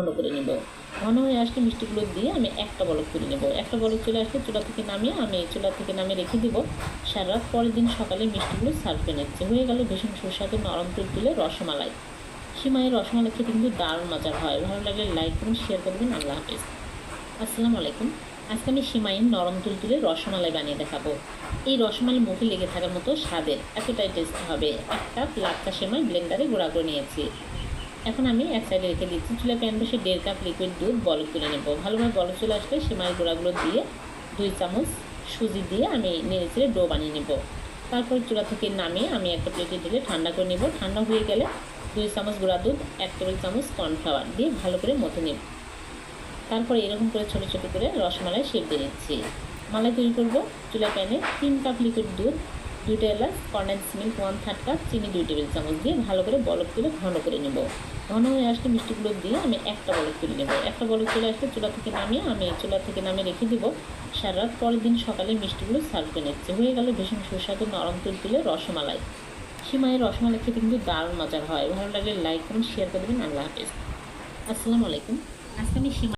ঘন করে নেব। ঘন হয়ে আসলে মিষ্টিগুলো দিয়ে আমি একটা বলক তুলে নেব। একটা বলক চলে আসলে চুলা থেকে নামিয়ে রেখে দিব। সারা রাত পরের দিন সকালে মিষ্টিগুলো সার্ভ করে নিচ্ছে। হয়ে গেল ভীষণ সুস্বাদু নরম তুলতুলে রসমালাই। সিমাইয়ের রসমালাই খেতে কিন্তু দারুণ মজার হয়। ভালো লাগলে লাইক করুন, শেয়ার করবেন। আল্লাহ হাফিজ। আসসালামু আলাইকুম। আজকে আমি সিমাইয়ের নরম তুলতুলে রসমালাই বানিয়ে দেখাবো। এই রসমালাই মুখে লেগে থাকার মতো স্বাদের, এতটাই টেস্ট হবে। 1 কাপ লাচ্চা সিমাই ব্লেন্ডারে গুঁড়া করে নিয়েছি। এখন আমি এক সাইডে রেখে দিচ্ছি। চুলায় প্যান বসে 1.5 কাপ লিকুইড দুধ বলক তুলে নেব। ভালোভাবে বলক চলে আসলে সিমাই গুঁড়াগুলো দিয়ে 2 চামচ সুজি দিয়ে আমি নেড়েচেড়ে ডো বানিয়ে নেব। তারপর চুলা থেকে নামিয়ে আমি একটা প্লেটে ঢেলে ঠান্ডা করে নেব। ঠান্ডা হয়ে গেলে 2 চামচ গুঁড়া দুধ, 1 টেবিল চামচ কর্নফ্লাওয়ার দিয়ে ভালো করে মথে নেব। তারপরে এরকম করে ছোটো ছোটো করে রসমালাই শেপ দিয়ে নিচ্ছি। মালাই তৈরি করব। চুলায় প্যানে 3 কাপ লিকুইড দুধ, 2টা এলাচ, কনডেন্স মিল্ক 1/3 কাপ, চিনি 2 টেবিল চামচ দিয়ে ভালো করে বলক তুলে ঘন করে নেব। ঘন হয়ে আসলে মিষ্টিগুলো দিয়ে আমি একটা বলক তুলে নেব। একটা বলক চলে আসলে চুলা থেকে নামিয়ে রেখে দিব। সারা রাত পরের দিন সকালে মিষ্টিগুলো সার্ভ করে নিচ্ছে। হয়ে গেল ভীষণ সুস্বাদু নরম তুলতুলে রসমালাই। সিমাইয়ের রসমালাই খেতে কিন্তু দারুণ মজার হয়। ভালো লাগলে লাইক করুন, শেয়ার করে দেবেন। আল্লাহ হাফিজ। আসসালামু আলাইকুম। আজকে আমি